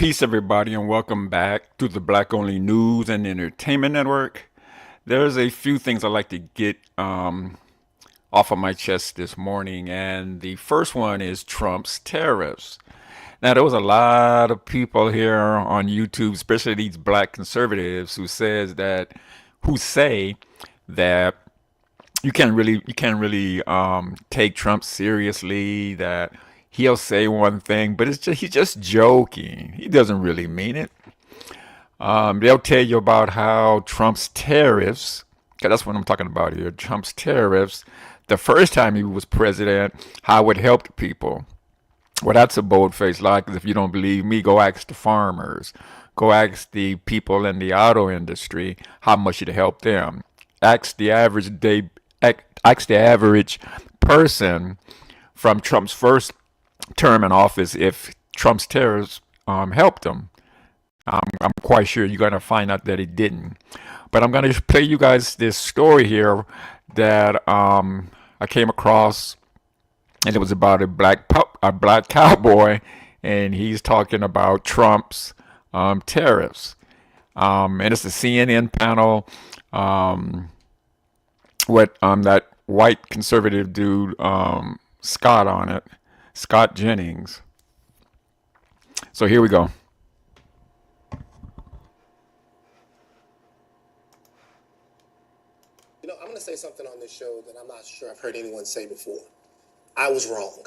Peace, everybody, and welcome back to the Black Only News and Entertainment Network. There's a few things I'd like to get off of my chest this morning, and the first one is Trump's tariffs. Now, there was a lot of people here on YouTube, especially these black conservatives, who say that you can't really take Trump seriously. That he'll say one thing, but he's just joking. He doesn't really mean it. They'll tell you about how Trump's tariffs, because that's what I'm talking about here. Trump's tariffs, the first time he was president, how it helped people. Well, that's a bold-faced lie. Because if you don't believe me, go ask the farmers, go ask the people in the auto industry how much it helped them. Ask the average day, ask the average person from Trump's first term in office if Trump's tariffs helped them. I'm quite sure you're going to find out that it didn't. But I'm going to play you guys this story here that I came across, and it was about a black cowboy, and he's talking about Trump's tariffs. And it's a CNN panel with that white conservative dude Scott on it, Scott Jennings. So here we go. I'm going to say something on this show that I'm not sure I've heard anyone say before. I was wrong.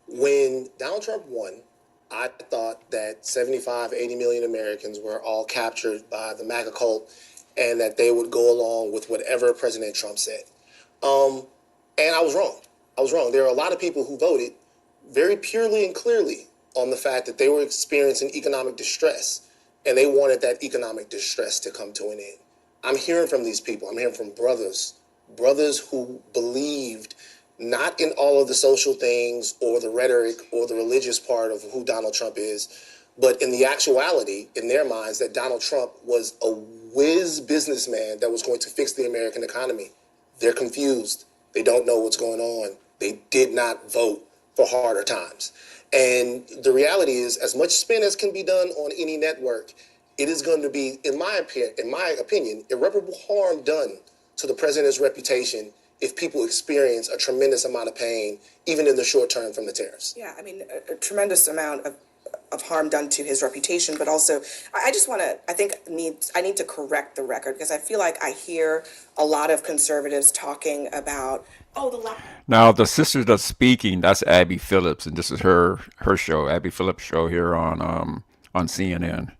When Donald Trump won, I thought that 75, 80 million Americans were all captured by the MAGA cult and that they would go along with whatever President Trump said. And I was wrong. I was wrong. There are a lot of people who voted very purely and clearly on the fact that they were experiencing economic distress and they wanted that economic distress to come to an end. I'm hearing from these people. I'm hearing from brothers who believed not in all of the social things or the rhetoric or the religious part of who Donald Trump is, but in the actuality, in their minds, that Donald Trump was a whiz businessman that was going to fix the American economy. They're confused. They don't know what's going on. They did not vote for harder times. And the reality is, as much spin as can be done on any network, it is going to be, in my opinion, irreparable harm done to the president's reputation if people experience a tremendous amount of pain, even in the short term, from the tariffs. Yeah, I mean, a tremendous amount of harm done to his reputation, but also, I just want to, I need to correct the record, because I feel like I hear a lot of conservatives talking about, Now, the sister that's speaking, that's Abby Phillips, and this is her show, Abby Phillips' show here on CNN.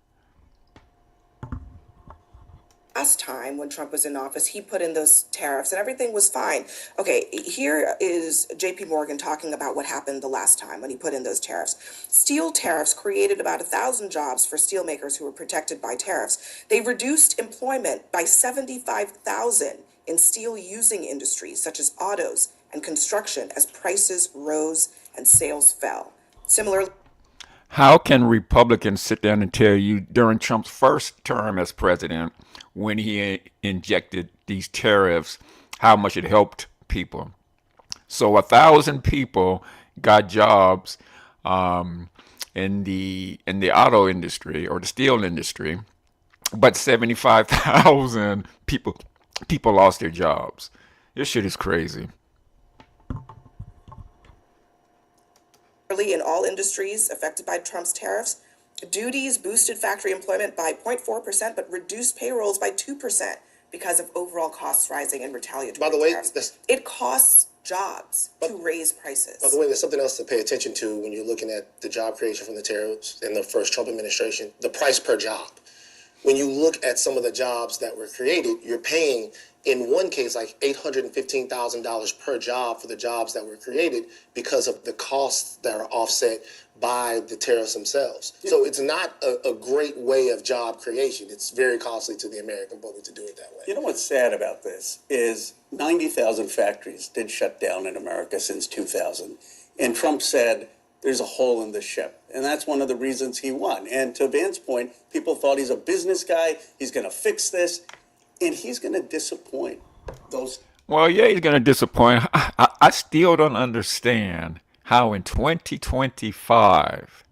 last time when Trump was in office, he put in those tariffs and everything was fine. Okay, here is JP Morgan talking about what happened the last time when he put in those tariffs. Steel tariffs created about 1,000 jobs for steelmakers who were protected by tariffs. They reduced employment by 75,000 in steel using industries such as autos and construction as prices rose and sales fell. Similarly, how can Republicans sit down and tell you during Trump's first term as president, when he injected these tariffs, how much it helped people? So 1,000 people got jobs in the auto industry or the steel industry, but 75,000 people lost their jobs. This shit is crazy. in all industries affected by Trump's tariffs, duties boosted factory employment by 0.4%, but reduced payrolls by 2% because of overall costs rising and retaliatory By the way, tariffs. It costs jobs to raise prices. By the way, there's something else to pay attention to when you're looking at the job creation from the tariffs in the first Trump administration: the price per job. When you look at some of the jobs that were created, you're paying, in one case, like $815,000 per job for the jobs that were created because of the costs that are offset by the tariffs themselves. Yeah. So it's not a great way of job creation. It's very costly to the American public to do it that way. You know what's sad about this is 90,000 factories did shut down in America since 2000. And Trump said, there's a hole in the ship. And that's one of the reasons he won. And to Van's point, people thought he's a business guy. He's going to fix this. And he's going to disappoint those. Well, yeah, he's going to disappoint. I still don't understand how in 2025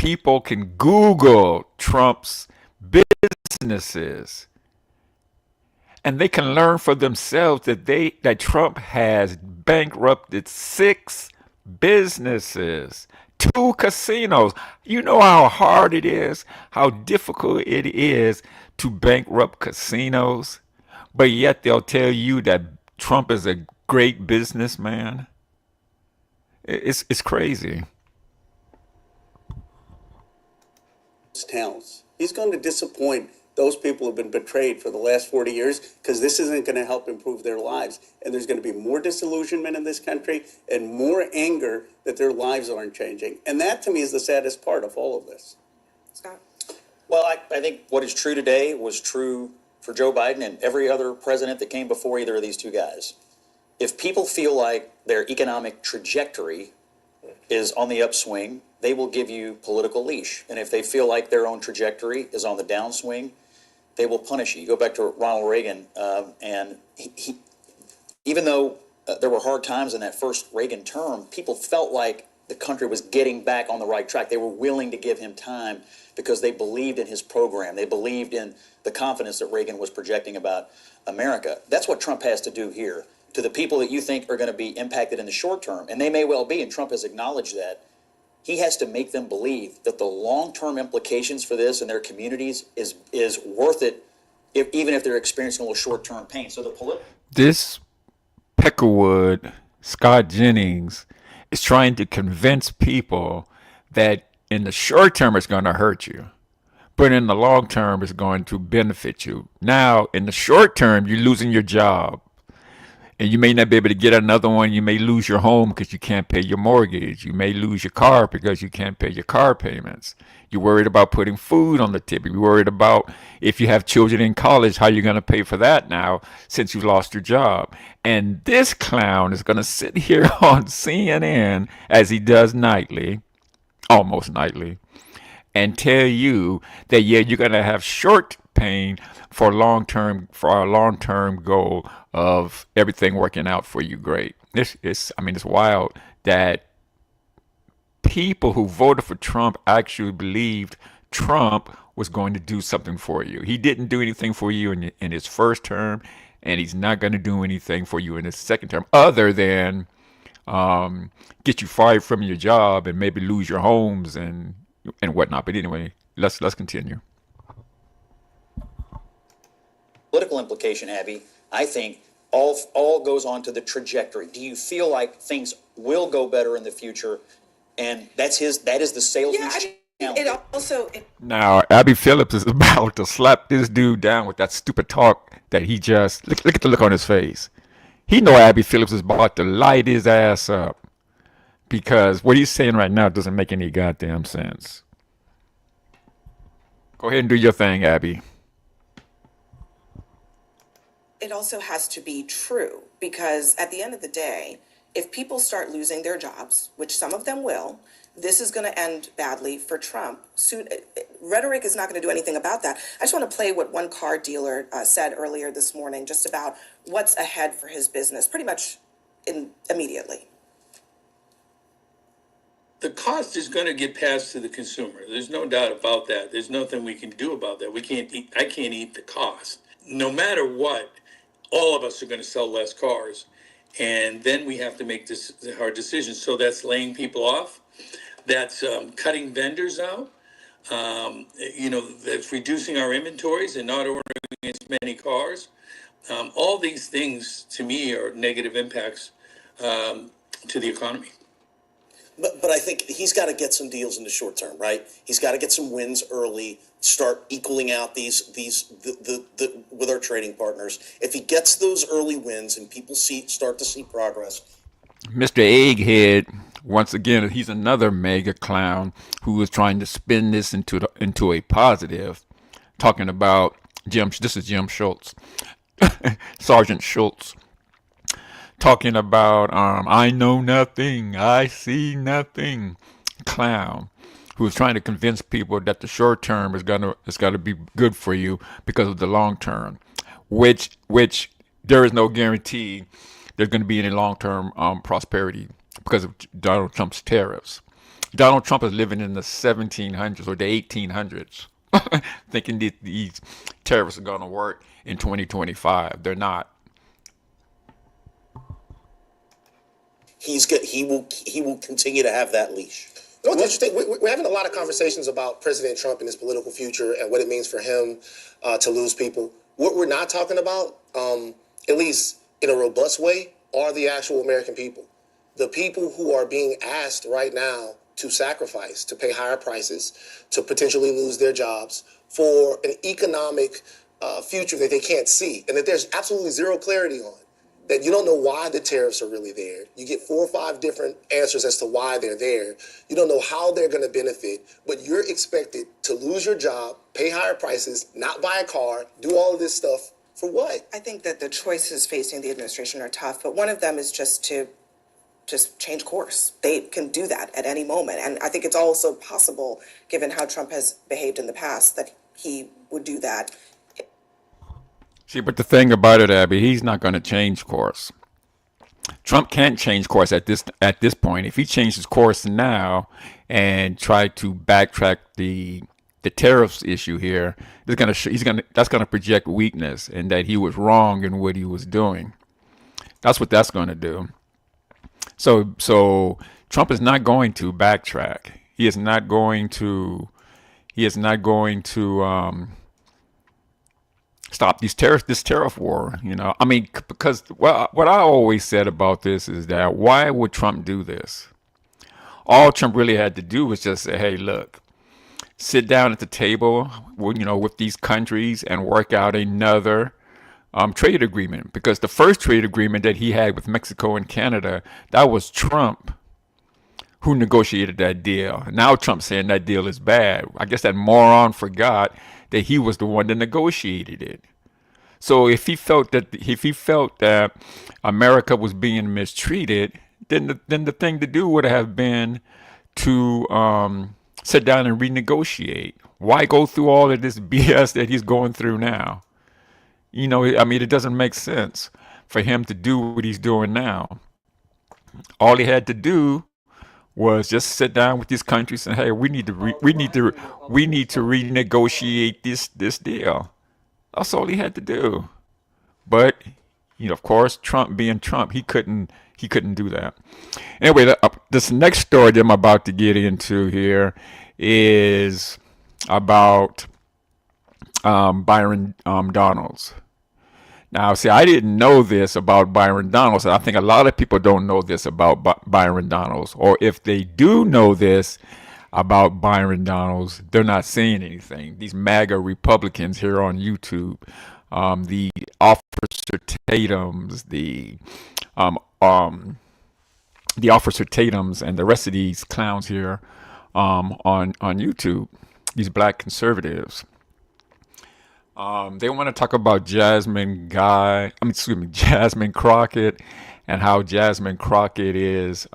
people can Google Trump's businesses and they can learn for themselves that Trump has bankrupted 6 businesses, 2 casinos. You know how hard it is, how difficult it is to bankrupt casinos, but yet they'll tell you that Trump is a great businessman. It's crazy. Towns. He's going to disappoint those people who've been betrayed for the last 40 years because this isn't going to help improve their lives. And there's going to be more disillusionment in this country and more anger that their lives aren't changing. And that to me is the saddest part of all of this. Scott? Well, I think what is true today was true for Joe Biden and every other president that came before either of these two guys. If people feel like their economic trajectory is on the upswing, they will give you political leash. And if they feel like their own trajectory is on the downswing, they will punish you. You go back to Ronald Reagan, and he even though there were hard times in that first Reagan term, people felt like the country was getting back on the right track. They were willing to give him time because they believed in his program. They believed in the confidence that Reagan was projecting about America. That's what Trump has to do here. To the people that you think are going to be impacted in the short term, and they may well be, and Trump has acknowledged that, he has to make them believe that the long-term implications for this and their communities is worth it, even if they're experiencing a little short-term pain. So This Peckerwood, Scott Jennings, is trying to convince people that in the short term it's going to hurt you, but in the long term it's going to benefit you. Now, in the short term, you're losing your job. And you may not be able to get another one. You may lose your home because you can't pay your mortgage. You may lose your car because you can't pay your car payments. You're worried about putting food on the table. You're worried about if you have children in college, how you're going to pay for that now since you lost your job. And this clown is going to sit here on CNN, as he does nightly, almost nightly, and tell you that, yeah, you're going to have short pain for a long-term goal of everything working out for you great. It's wild that people who voted for Trump actually believed Trump was going to do something for you. He didn't do anything for you in his first term, and he's not going to do anything for you in his second term other than get you fired from your job and maybe lose your homes and whatnot. But anyway, let's continue. political implication, Abby, I think all goes on to the trajectory. Do you feel like things will go better in the future? And that is the salesman's challenge. Now, Abby Phillips is about to slap this dude down with that stupid talk that he just look at the look on his face. He know Abby Phillips is about to light his ass up because what he's saying right now doesn't make any goddamn sense. Go ahead and do your thing, Abby. It also has to be true because at the end of the day, if people start losing their jobs, which some of them will, this is going to end badly for Trump. Soon, rhetoric is not going to do anything about that. I just want to play what one car dealer said earlier this morning, just about what's ahead for his business, pretty much immediately. The cost is going to get passed to the consumer. There's no doubt about that. There's nothing we can do about that. I can't eat the cost. No matter what, all of us are going to sell less cars. And then we have to make hard decisions. So that's laying people off. That's cutting vendors out. That's reducing our inventories and not ordering as many cars. All these things, to me, are negative impacts to the economy. But I think he's got to get some deals in the short term, right? He's got to get some wins early, start equaling out these with our trading partners. If he gets those early wins and people start to see progress. Mr. Egghead, once again, he's another mega clown who is trying to spin this into a positive, talking about this is Jim Schultz, Sergeant Schultz. Talking about I know nothing, I see nothing, clown, who is trying to convince people that the short term is gonna be good for you because of the long term, which there is no guarantee there's going to be any long term prosperity because of Donald Trump's tariffs. Donald Trump is living in the 1700s or the 1800s, thinking that these tariffs are going to work in 2025. They're not. He's good. He will continue to have that leash. You know what's interesting? We're having a lot of conversations about President Trump and his political future and what it means for him to lose people. What we're not talking about, at least in a robust way, are the actual American people. The people who are being asked right now to sacrifice, to pay higher prices, to potentially lose their jobs for an economic future that they can't see and that there's absolutely zero clarity on. That you don't know why the tariffs are really there. You get 4 or 5 different answers as to why they're there. You don't know how they're going to benefit, but you're expected to lose your job, pay higher prices, not buy a car, do all of this stuff for what? I think that the choices facing the administration are tough, but one of them is just to change course. They can do that at any moment. And I think it's also possible, given how Trump has behaved in the past, that he would do that. See, but the thing about it, Abby, he's not going to change course. Trump can't change course at this point. If he changes course now and try to backtrack the tariffs issue here, that's gonna project weakness and that he was wrong in what he was doing. That's what that's going to do. So Trump is not going to backtrack. He is not going to. He is not going to. Stop this tariff war. I mean, because what I always said about this is that why would Trump do this? All Trump really had to do was just say, hey, look, sit down at the table, with these countries and work out another trade agreement. Because the first trade agreement that he had with Mexico and Canada, that was Trump who negotiated that deal. Now Trump's saying that deal is bad. I guess that moron forgot that he was the one that negotiated it. So if he felt that America was being mistreated, then the thing to do would have been to sit down and renegotiate. Why go through all of this BS that he's going through now? I mean, it doesn't make sense for him to do what he's doing now. All he had to do was just sit down with these countries and hey, we need to renegotiate this deal. That's all he had to do. But of course, Trump being Trump, he couldn't do that. Anyway, this next story that I'm about to get into here is about Byron Donalds. Now, see, I didn't know this about Byron Donalds, and I think a lot of people don't know this about Byron Donalds. Or if they do know this about Byron Donalds, they're not saying anything. These MAGA Republicans here on YouTube, the Officer Tatums, the Officer Tatums, and the rest of these clowns here on YouTube, these black conservatives. They want to talk about Jasmine Crockett, and how Jasmine Crockett is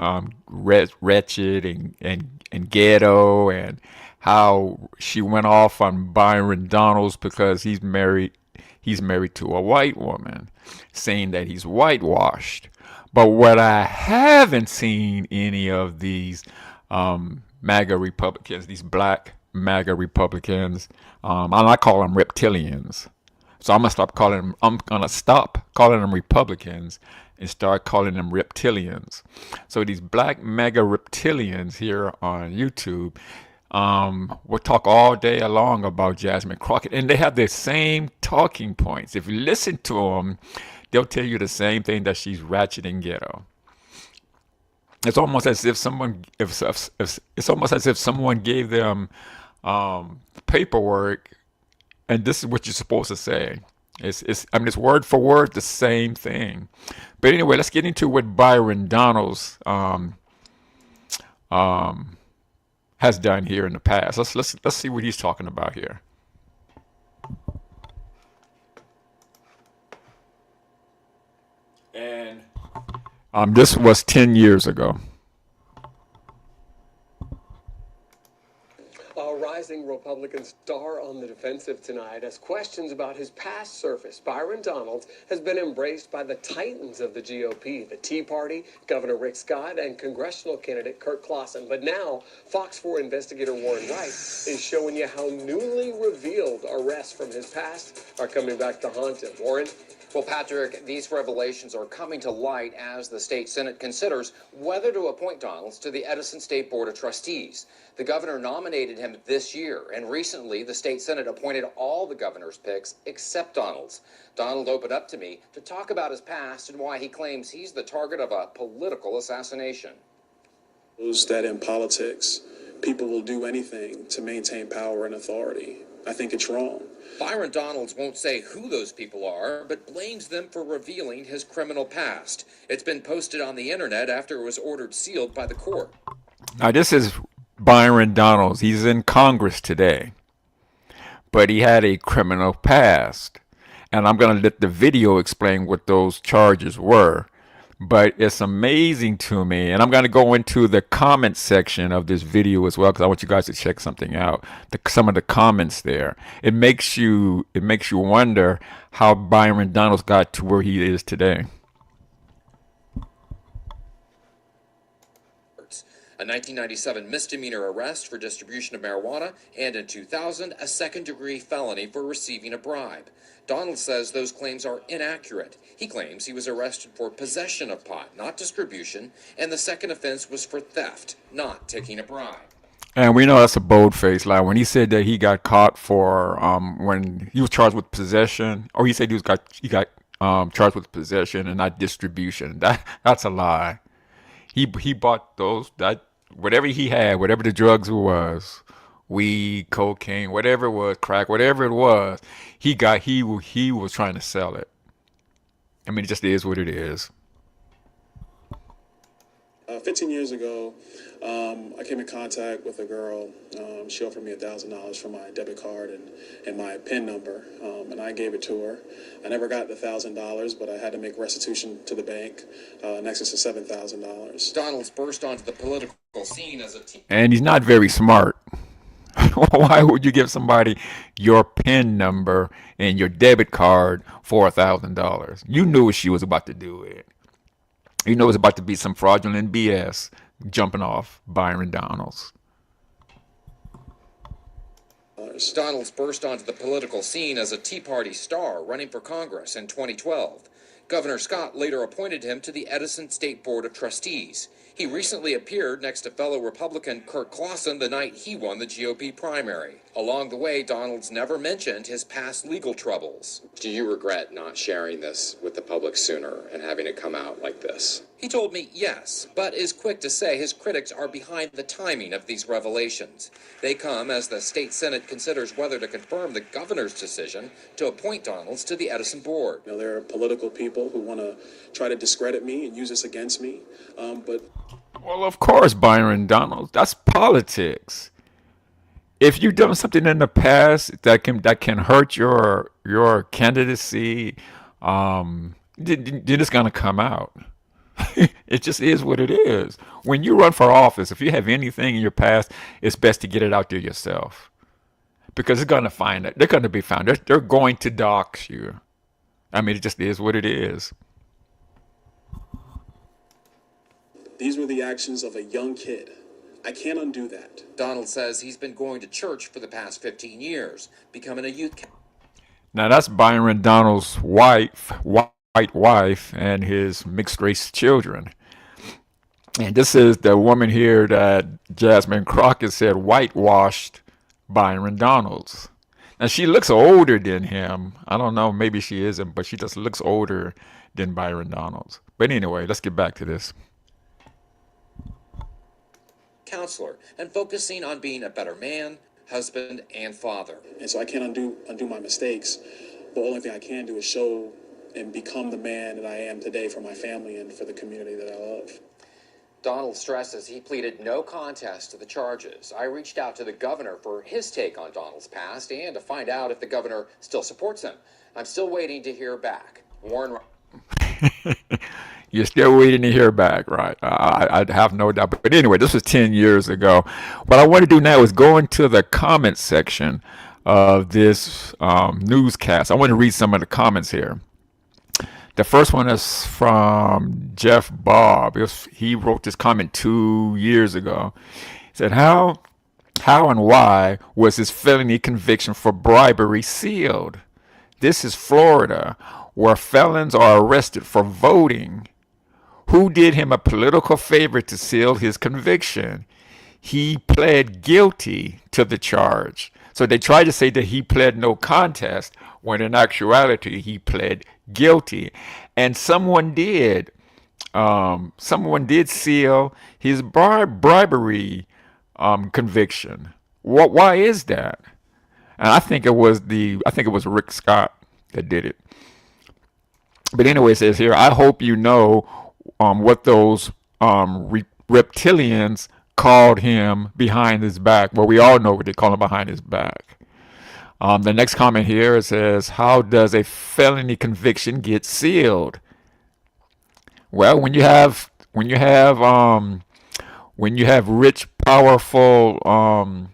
wretched and ghetto, and how she went off on Byron Donalds because he's married to a white woman, saying that he's whitewashed. But what I haven't seen any of these MAGA Republicans, these black MAGA Republicans, I call them reptilians. So I'm gonna stop calling them Republicans and start calling them reptilians. So these black MAGA reptilians here on YouTube will talk all day long about Jasmine Crockett, and they have the same talking points. If you listen to them, they'll tell you the same thing, that she's ratchet and ghetto. It's almost as if someone gave them paperwork, and this is what you're supposed to say. It's word for word the same thing. But anyway, let's get into what Byron Donalds has done here in the past. Let's see what he's talking about here. And this was 10 years ago. A rising Republican star on the defensive tonight as questions about his past surface. Byron Donalds has been embraced by the titans of the GOP, the Tea Party, Governor Rick Scott, and congressional candidate Kurt Clausen. But now, Fox 4 investigator Warren Wright is showing you how newly revealed arrests from his past are coming back to haunt him. Warren? Well, Patrick, these revelations are coming to light as the state Senate considers whether to appoint Donalds to the Edison State Board of Trustees. The governor nominated him this year, and recently the state Senate appointed all the governor's picks except Donalds. Donald opened up to me to talk about his past and why he claims he's the target of a political assassination. That in politics, people will do anything to maintain power and authority. I think it's wrong. Byron Donalds won't say who those people are, but blames them for revealing his criminal past. It's been posted on the internet after it was ordered sealed by the court. Now, this is Byron Donalds. He's in Congress today, but he had a criminal past. And I'm going to let the video explain what those charges were. But it's amazing to me, and I'm going to go into the comment section of this video as well because I want you guys to check something out. Some of the comments there. It makes you wonder how Byron Donalds got to where he is today. A 1997 misdemeanor arrest for distribution of marijuana, and in 2000, a second-degree felony for receiving a bribe. Donald says those claims are inaccurate. He claims he was arrested for possession of pot, not distribution, and the second offense was for theft, not taking a bribe. And we know that's a bold-faced lie. When he said that he got caught for when he was charged with possession, or he said he got charged with possession and not distribution. That's a lie. He bought whatever he had, whatever the drugs was, weed, cocaine, whatever it was, crack, whatever it was, he was trying to sell it. I mean, it just is what it is. 15 years ago, I came in contact with a girl. She offered me $1,000 for my debit card and my PIN number, and I gave it to her. I never got the $1,000, but I had to make restitution to the bank in excess of $7,000. Donalds burst onto the political scene as a teen. And he's not very smart. Why would you give somebody your PIN number and your debit card for $1,000? You knew what she was about to do it. You know it's about to be some fraudulent BS jumping off Byron Donalds. Donalds burst onto the political scene as a Tea Party star running for Congress in 2012. Governor Scott later appointed him to the Edison State Board of Trustees. He recently appeared next to fellow Republican Kurt Clausen the night he won the GOP primary. Along the way, Donalds never mentioned his past legal troubles. Do you regret not sharing this with the public sooner and having it come out like this? He told me yes, but is quick to say his critics are behind the timing of these revelations. They come as the state Senate considers whether to confirm the governor's decision to appoint Donalds to the Edison board. You know, there are political people who want to try to discredit me and use this against me, but... Well, of course, Byron Donalds. That's politics. If you've done something in the past that can hurt your candidacy, then it's gonna come out. It just is what it is. When you run for office, if you have anything in your past, it's best to get it out there yourself, because they're gonna find it. They're gonna be found. They're going to dox you. I mean, it just is what it is. These were the actions of a young kid. I can't undo that. Donald says he's been going to church for the past 15 years, becoming a youth. Now that's Byron Donalds' white wife and his mixed race children. And this is the woman here that Jasmine Crockett said whitewashed Byron Donalds. Now she looks older than him. I don't know, maybe she isn't, but she just looks older than Byron Donalds. But anyway, let's get back to this. Counselor and focusing on being a better man, husband, and father. And so I can't undo my mistakes. The only thing I can do is show and become the man that I am today for my family and for the community that I love. Donald stresses he pleaded no contest to the charges. I reached out to the governor for his take on Donald's past and to find out if the governor still supports him. I'm still waiting to hear back. Warren. You're still waiting to hear back, right? I have no doubt. But anyway, this was 10 years ago. What I want to do now is go into the comment section of this newscast. I want to read some of the comments here. The first one is from Jeff Bob. He wrote this comment 2 years ago. He said, how and why was his felony conviction for bribery sealed? This is Florida, where felons are arrested for voting. Who did him a political favor to seal his conviction? He pled guilty to the charge. So they tried to say that he pled no contest, when in actuality he pled guilty. And someone did seal his bribery conviction. Why is that? And I think it was Rick Scott that did it. But anyway, it says here, I hope you know what those reptilians called him behind his back. Well, we all know what they call him behind his back. The next comment here, it says, how does a felony conviction get sealed? Well, when you have rich, powerful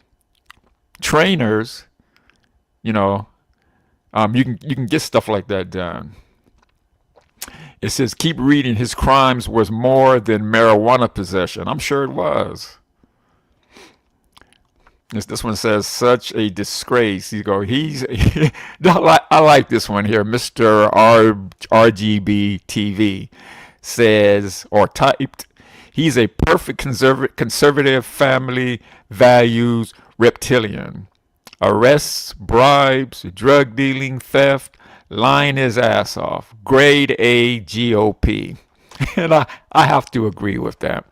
trainers, you can get stuff like that done. It says, keep reading. His crimes was more than marijuana possession. I'm sure it was. This one says, such a disgrace. I like this one here. Mr. RGB TV says, or typed, he's a perfect conservative family values reptilian. Arrests, bribes, drug dealing, theft, lying his ass off. Grade A GOP. And I have to agree with that.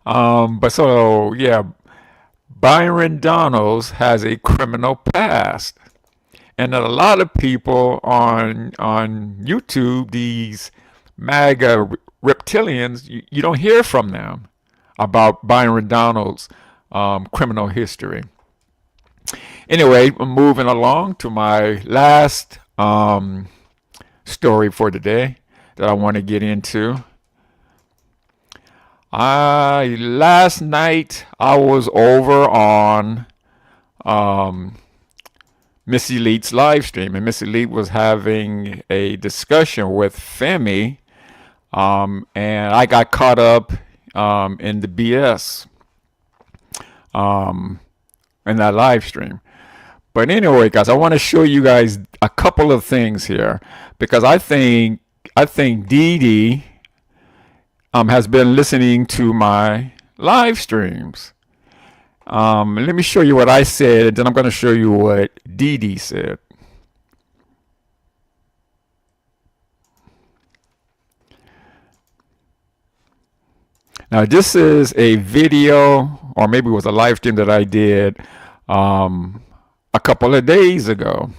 But so, yeah, Byron Donalds has a criminal past. And a lot of people on YouTube, these MAGA reptilians, you don't hear from them about Byron Donalds' criminal history. Anyway, I'm moving along to my last story for today that I want to get into. Last night I was over on MS.ELITE's live stream, and MS.ELITE was having a discussion with FEMI, and I got caught up in the BS in that live stream. But anyway, guys, I want to show you guys a couple of things here, because I think D.E.D. has been listening to my live streams. Let me show you what I said, and then I'm going to show you what D.E.D. said. Now, this is a video, or maybe it was a live stream that I did a couple of days ago.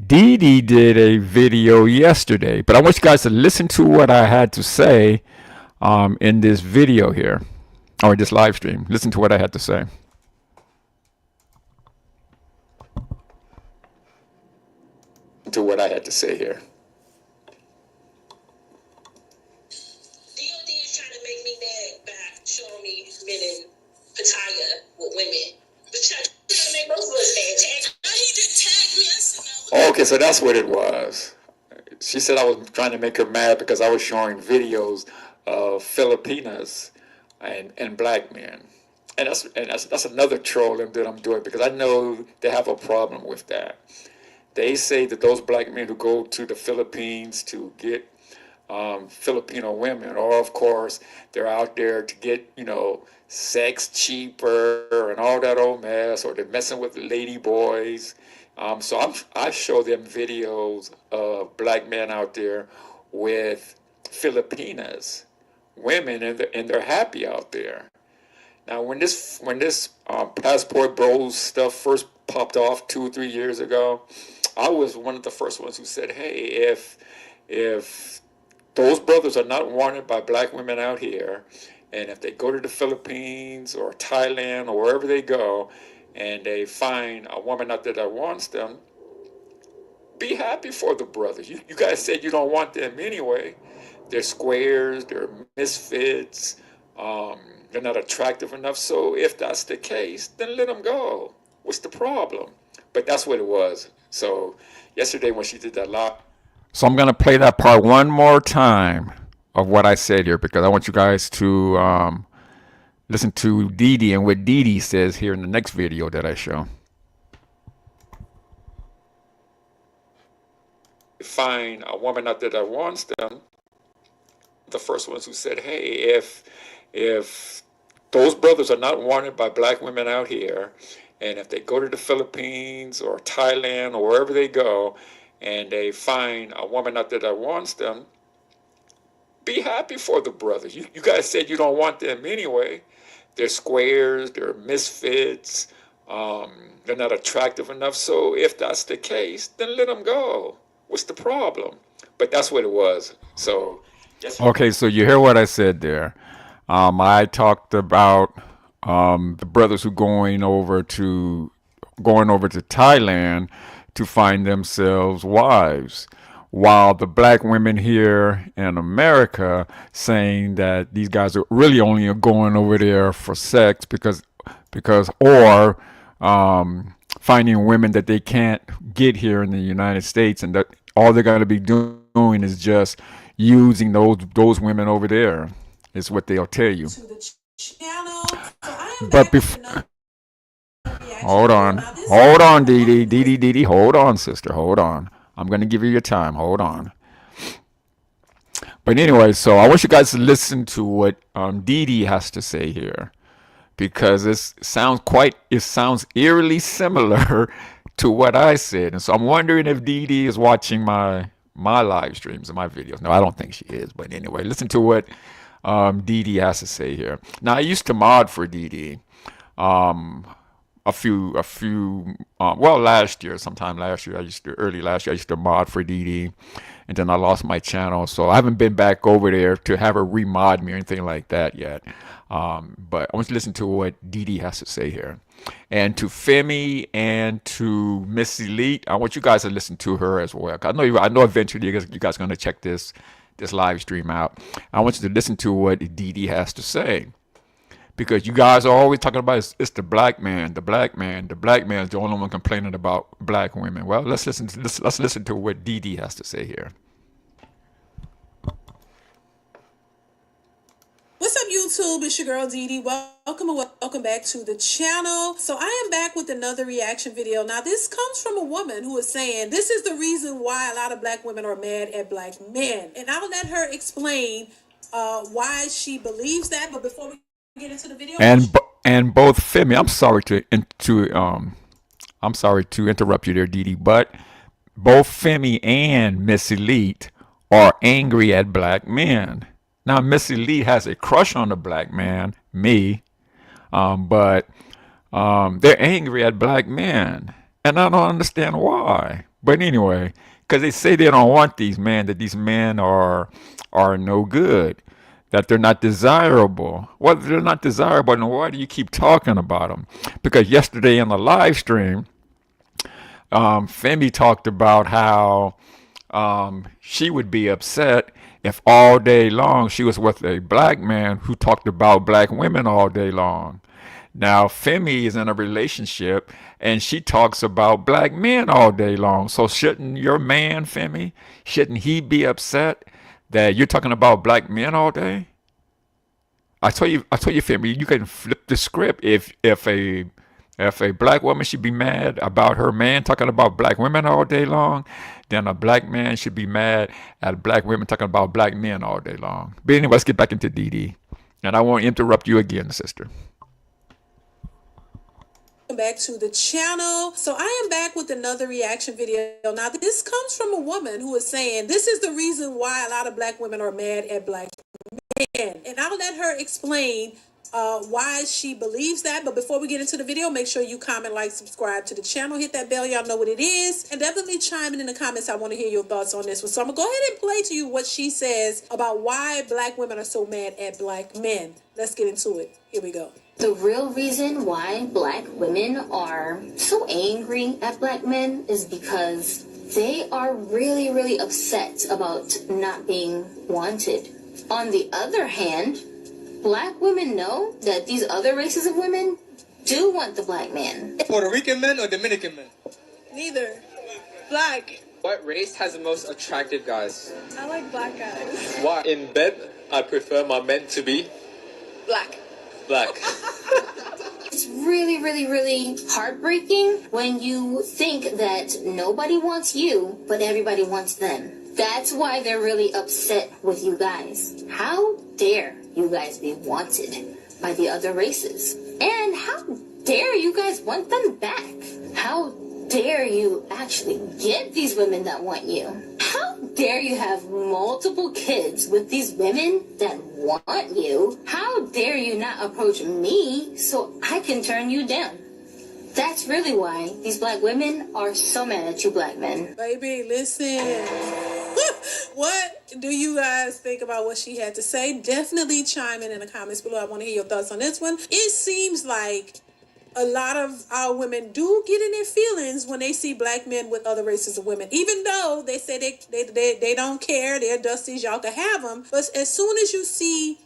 D.E.D. did a video yesterday, but I want you guys to listen to what I had to say in this video here, or this live stream. Listen to what I had to say. To what I had to say here. D.O.D. is trying to make me nag back, showing me men in Pattaya with women. But trying to make both of us mad. He just tagged me. Okay, so that's what it was. She said I was trying to make her mad because I was showing videos of Filipinas and black men. And that's another trolling that I'm doing, because I know they have a problem with that. They say that those black men who go to the Philippines to get Filipino women, or of course they're out there to get, sex cheaper and all that old mess, or they're messing with lady boys. So I show them videos of black men out there with Filipinas women, and they're happy out there. Now, when this passport bros stuff first popped off 2 or 3 years ago, I was one of the first ones who said, hey, if those brothers are not wanted by black women out here, and if they go to the Philippines or Thailand or wherever they go, and they find a woman out there that wants them, be happy for the brothers. You guys said you don't want them anyway. they're squares, they're misfits, they're not attractive enough. So if that's the case, then let them go. What's the problem? But that's what it was. So yesterday when she did that live. So I'm gonna play that part one more time of what I said here because I want you guys to listen to D.D. and what D.D. says here in the next video that I show. Find a woman out there that wants them. The first ones who said, "Hey, if those brothers are not wanted by black women out here, and if they go to the Philippines or Thailand or wherever they go, and they find a woman out there that wants them, be happy for the brothers. You guys said you don't want them anyway. They're squares, they're misfits, they're not attractive enough. So if that's the case, then let them go. What's the problem?" But that's what it was. So. Okay, so you hear what I said there. I talked about the brothers who going over to Thailand to find themselves wives, while the black women here in America saying that these guys are really only going over there for sex because or finding women that they can't get here in the United States, and that all they're going to be doing is just using those women over there is what they'll tell you. But before, hold on, Dee, hold on, sister, hold on. I'm gonna give you your time. Hold on. But anyway, so I want you guys to listen to what Dee has to say here, because it sounds eerily similar to what I said, and so I'm wondering if Dee is watching my live streams and my videos. No, I don't think she is. But anyway, listen to what Dee has to say here. Now, I used to mod for Dee sometime last year, early last year, I used to mod for Dee, and then I lost my channel, so I haven't been back over there to have her remod me or anything like that yet. But I want you to listen to what Dee has to say here. And to FEMI and to MS.ELITE, I want you guys to listen to her as well. I know eventually you guys are going to check this live stream out. I want you to listen to what Dee has to say, because you guys are always talking about it's the black man. The black man is the only one complaining about black women. Well, let's listen to what Dee has to say here. What's up, YouTube? It's your girl Dee. Welcome back to the channel. So I am back with another reaction video. Now, this comes from a woman who is saying this is the reason why a lot of black women are mad at black men, and I'll let her explain why she believes that. But before we get into the video, and both FEMI, I'm sorry to interrupt you there, Dee, but both FEMI and MS.ELITE are angry at black men. Now, MS.ELITE has a crush on the black man, me, but they're angry at black men, and I don't understand why. But anyway, because they say they don't want these men, that these men are no good, that they're not desirable. Well, if they're not desirable, then why do you keep talking about them? Because yesterday in the live stream, FEMI talked about how she would be upset if all day long she was with a black man who talked about black women all day long. Now, FEMI is in a relationship and she talks about black men all day long. So shouldn't your man, FEMI, shouldn't he be upset that you're talking about black men all day? I told you, FEMI, you can flip the script. If a black woman should be mad about her man talking about black women all day long, then a black man should be mad at black women talking about black men all day long. But anyway, let's get back into Dee. And I won't interrupt you again, sister. Back to the channel. So I am back with another reaction video. Now, this comes from a woman who is saying this is the reason why a lot of black women are mad at black men. And I'll let her explain why she believes that. But before we get into the video, make sure you comment, like, subscribe to the channel, hit that bell, y'all know what it is, and definitely chime in the comments. I want to hear your thoughts on this one. So I'm gonna go ahead and play to you what she says about why black women are so mad at black men. Let's get into it. Here we go. The real reason why black women are so angry at black men is because they are really, really upset about not being wanted. On the other hand, black women know that these other races of women do want the black man. Puerto Rican men or Dominican men? Neither. Black. What race has the most attractive guys? I like black guys. Why? In bed, I prefer my men to be Black. black. It's really, really, really heartbreaking when you think that nobody wants you, but everybody wants them. That's why they're really upset with you guys. How dare you guys be wanted by the other races? And how dare you guys want them back? How dare you actually get these women that want you? How dare you have multiple kids with these women that want you? How dare you not approach me so I can turn you down? That's really why these black women are so mad at you black men. Baby, listen. What do you guys think about what she had to say? Definitely chime in the comments below. I want to hear your thoughts on this one. It seems like a lot of our women do get in their feelings when they see black men with other races of women, even though they say they don't care, they're dusties, y'all can have them. But as soon as you see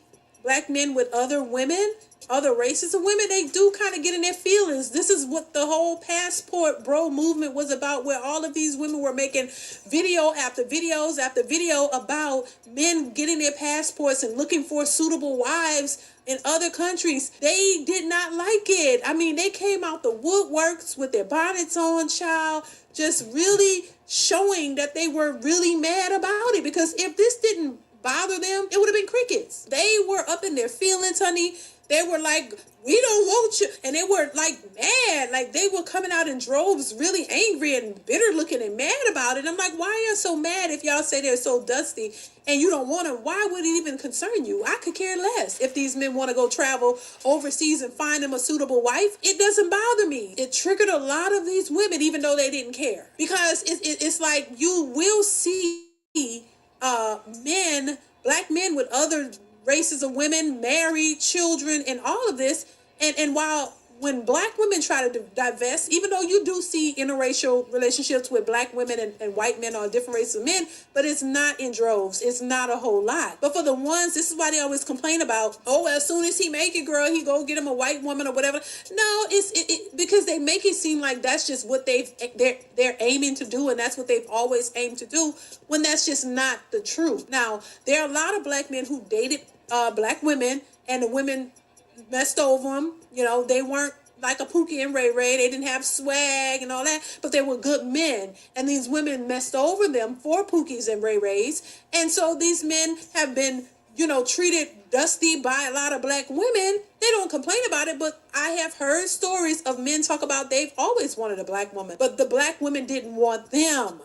black men with other women, other races of women, they do kind of get in their feelings. This is what the whole passport bro movement was about, where all of these women were making video after videos after video about men getting their passports and looking for suitable wives in other countries. They did not like it. I mean, they came out the woodworks with their bonnets on, child, just really showing that they were really mad about it, because if this didn't bother them, it would have been crickets. They were up in their feelings, honey. They were like, we don't want you. And they were like mad. Like they were coming out in droves, really angry and bitter looking and mad about it. I'm like, why are you so mad if y'all say they're so dusty and you don't want them? Why would it even concern you? I could care less if these men want to go travel overseas and find them a suitable wife. It doesn't bother me. It triggered a lot of these women, even though they didn't care. Because it's like you will see black men with other races of women, married, children, and all of this. And while when black women try to divest, even though you do see interracial relationships with black women and white men or different races of men, but it's not in droves. It's not a whole lot. But for the ones, this is why they always complain about, oh, as soon as he make it, girl, he go get him a white woman or whatever. No, it's because they make it seem like that's just what they're aiming to do, and that's what they've always aimed to do, when that's just not the truth. Now, there are a lot of black men who dated black women, and the women messed over them. You know, they weren't like a Pookie and Ray Ray. They didn't have swag and all that, but they were good men. And these women messed over them for Pookies and Ray Rays. And so these men have been, you know, treated dusty by a lot of black women. They don't complain about it, but I have heard stories of men talk about they've always wanted a black woman, but the black women didn't want them.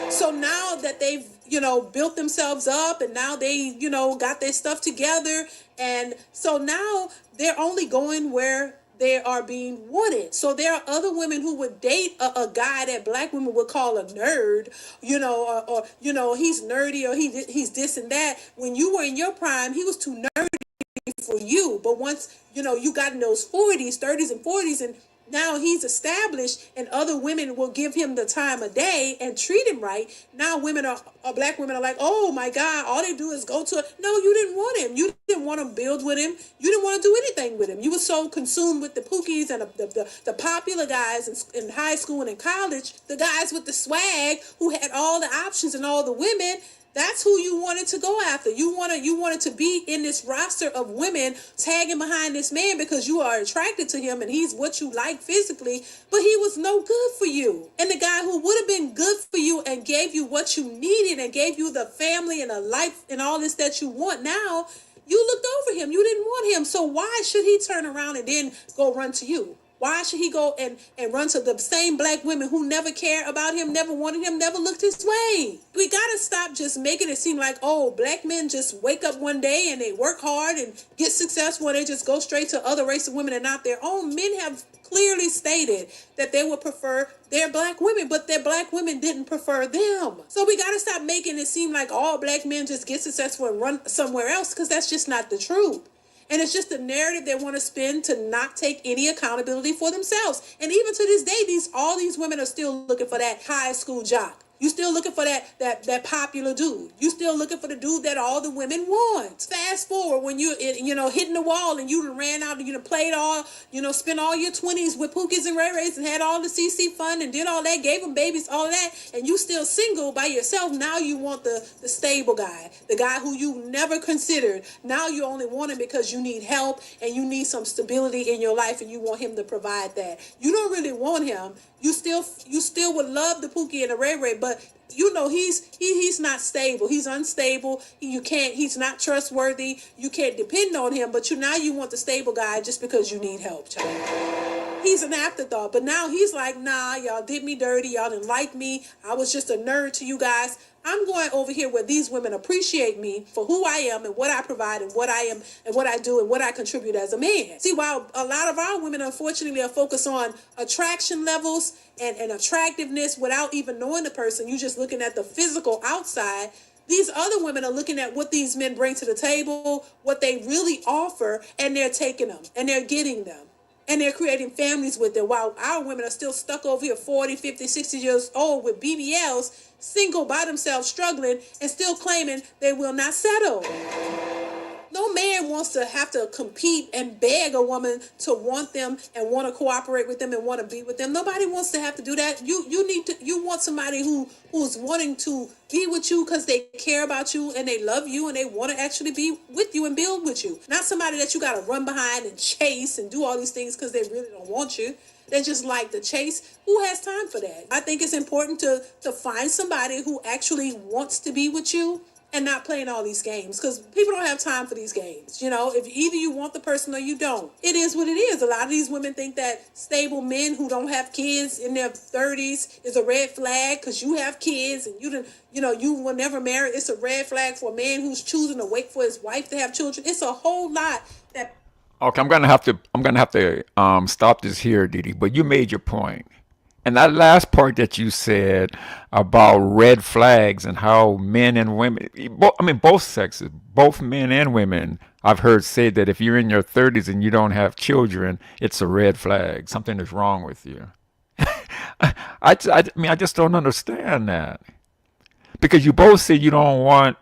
So now that they've, you know, built themselves up, and now they, you know, got their stuff together, and so now they're only going where they are being wanted. So there are other women who would date a guy that black women would call a nerd, you know, or you know, he's nerdy, or he's this and that. When you were in your prime, he was too nerdy for you. But once, you know, you got in those 40s, 30s and 40s, and now he's established, and other women will give him the time of day and treat him right. Now black women are like, oh my God, all they do is go to it. No, you didn't want him. You didn't want to build with him. You didn't want to do anything with him. You were so consumed with the Pookies and the popular guys in high school and in college, the guys with the swag who had all the options and all the women. That's who you wanted to go after. You wanted to be in this roster of women tagging behind this man because you are attracted to him and he's what you like physically, but he was no good for you. And the guy who would have been good for you and gave you what you needed and gave you the family and a life and all this that you want now, you looked over him. You didn't want him. So why should he turn around and then go run to you? Why should he go and run to the same black women who never cared about him, never wanted him, never looked his way? We got to stop just making it seem like, oh, black men just wake up one day and they work hard and get successful and they just go straight to other races of women and not their own. Men have clearly stated that they would prefer their black women, but their black women didn't prefer them. So we got to stop making it seem like all black men just get successful and run somewhere else, because that's just not the truth. And it's just the narrative they want to spin to not take any accountability for themselves. And even to this day, all these women are still looking for that high school jock. You still looking for that popular dude. You still looking for the dude that all the women want. Fast forward when you hitting the wall and you done ran out and you done played all, spent all your 20s with Pookies and Ray Rays and had all the CC fun and did all that, gave them babies, all that, and you still single by yourself. Now you want the stable guy, the guy who you never considered. Now you only want him because you need help and you need some stability in your life and you want him to provide that. You don't really want him. You still would love the Pookie and the Ray Ray, but he's not stable. He's unstable. He's not trustworthy. You can't depend on him, but now you want the stable guy just because you need help, child. He's an afterthought, but now he's like, nah, y'all did me dirty. Y'all didn't like me. I was just a nerd to you guys. I'm going over here where these women appreciate me for who I am and what I provide and what I am and what I do and what I contribute as a man. See, while a lot of our women, unfortunately, are focused on attraction levels and attractiveness without even knowing the person, you just looking at the physical outside. These other women are looking at what these men bring to the table, what they really offer, and they're taking them and they're getting them. And they're creating families with them, while our women are still stuck over here 40, 50, 60 years old with BBLs, single by themselves, struggling, and still claiming they will not settle. No man wants to have to compete and beg a woman to want them and want to cooperate with them and want to be with them. Nobody wants to have to do that. You want somebody who's wanting to be with you because they care about you and they love you and they want to actually be with you and build with you. Not somebody that you got to run behind and chase and do all these things because they really don't want you. They just like the chase. Who has time for that? I think it's important to find somebody who actually wants to be with you and not playing all these games, because people don't have time for these games. If either you want the person or you don't. It is what it is. A lot of these women think that stable men who don't have kids in their 30s is a red flag because you have kids and you will never marry. It's a red flag for a man who's choosing to wait for his wife to have children. It's a whole lot that. Okay, I'm gonna have to stop this here, Didi. But you made your point. And that last part that you said about red flags and how men and women, both sexes, both men and women, I've heard say that if you're in your 30s and you don't have children, it's a red flag. Something is wrong with you. I just don't understand that. Because you both say you don't want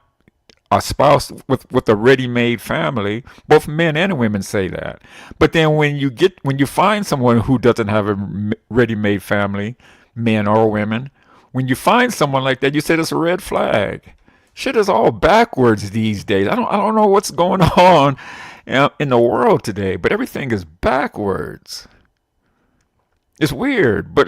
a spouse with a ready-made family. Both men and women say that. But then when you find someone who doesn't have a ready-made family, men or women, when you find someone like that, you say it's a red flag. Shit is all backwards these days. I don't know what's going on in the world today, but everything is backwards. It's weird, but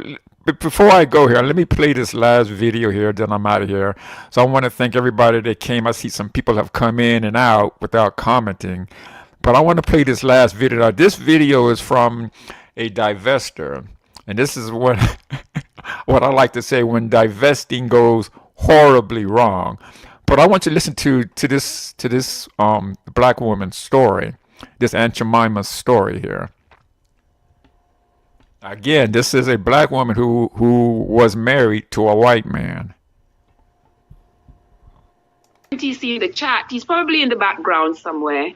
before I go here, let me play this last video here, then I'm out of here. So I want to thank everybody that came. I see some people have come in and out without commenting. But I want to play this last video. Now, this video is from a divester. And this is what what I like to say when divesting goes horribly wrong. But I want you to listen to this black woman's story, this Aunt Jemima's story here. Again, this is a black woman who was married to a white man. You see the chat, he's probably in the background somewhere.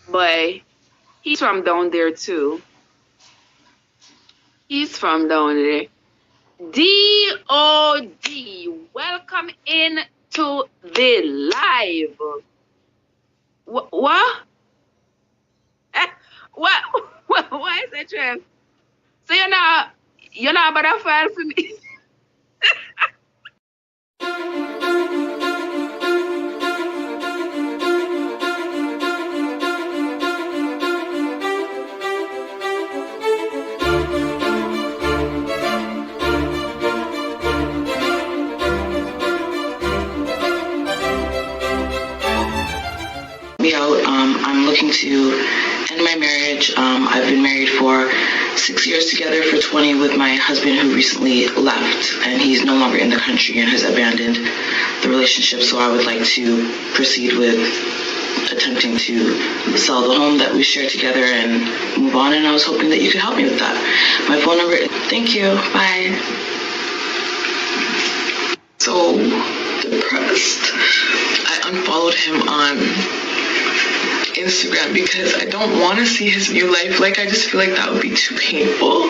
But he's from down there too. He's from down there. D.O.D. Welcome in to the live. What? What is that, Trev? So you're not about to file for me? I'm looking to end my marriage. I've been married for 6 years together, for 20 with my husband, who recently left, and he's no longer in the country and has abandoned the relationship. So I would like to proceed with attempting to sell the home that we share together and move on, and I was hoping that you could help me with that. My phone number, thank you, bye. So depressed. I unfollowed him on Instagram because I don't want to see his new life. Like, I just feel like that would be too painful.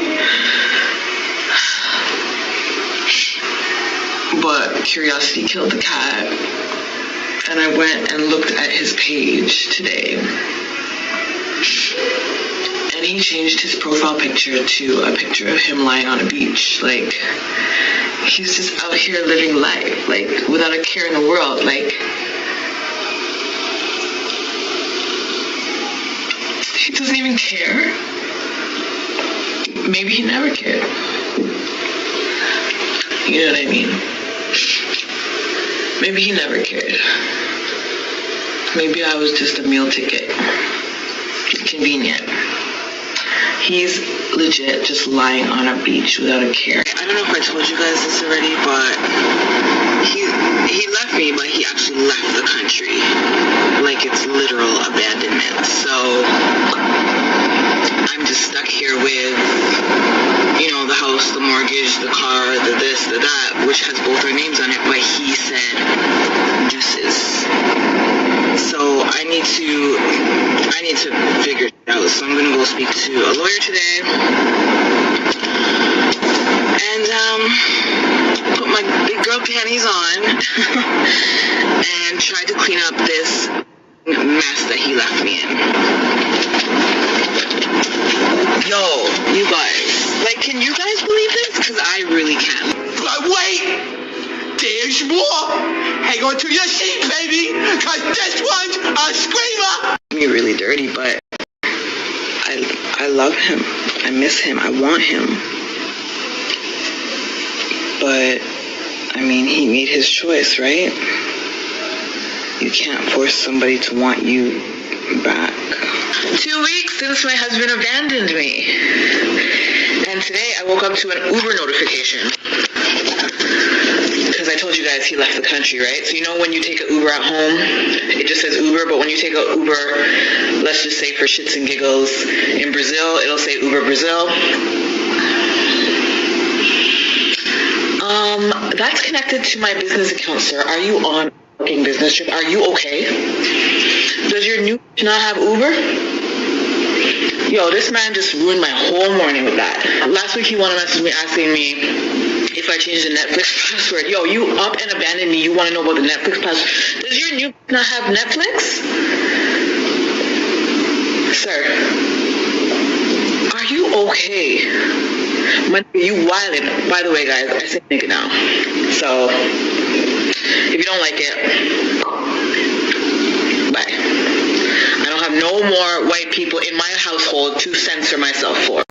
But curiosity killed the cat. And I went and looked at his page today. And he changed his profile picture to a picture of him lying on a beach. Like, he's just out here living life, like, without a care in the world. Like, he doesn't even care. Maybe he never cared. You know what I mean? Maybe he never cared. Maybe I was just a meal ticket. Convenient. He's legit just lying on a beach without a care. I don't know if I told you guys this already, but he left me, but he actually left the country. Like, it's literal abandonment. So I'm just stuck here with, you know, the house, the mortgage, the car, the this, the that, which has both our names on it, but he said deuces. So I need to figure it out. So I'm gonna go speak to a lawyer today and put my big girl panties on and try to clean up this mess that he left me in. Yo, you guys, like, can you guys believe this? Because I really can't. But wait, there's more. Hang on to your seat, baby, because this one's a screamer. Me really dirty, but I love him. I miss him. I want him. But, I mean, he made his choice, right? You can't force somebody to want you back. 2 weeks since my husband abandoned me. And today I woke up to an Uber notification. Because I told you guys he left the country, right? So you know when you take an Uber at home, it just says Uber, but when you take an Uber, let's just say for shits and giggles, in Brazil, it'll say Uber Brazil. That's connected to my business account, sir. Are you on a fucking business trip? Are you okay? Does your new not have Uber? Yo, this man just ruined my whole morning with that. Last week he wanted to message me asking me if I changed the Netflix password. Yo, you up and abandoned me. You want to know about the Netflix password? Does your new not have Netflix? Sir, are you okay? You wildin'. By the way, guys, I say nigga now. So, if you don't like it, bye. I don't have no more white people in my household to censor myself for.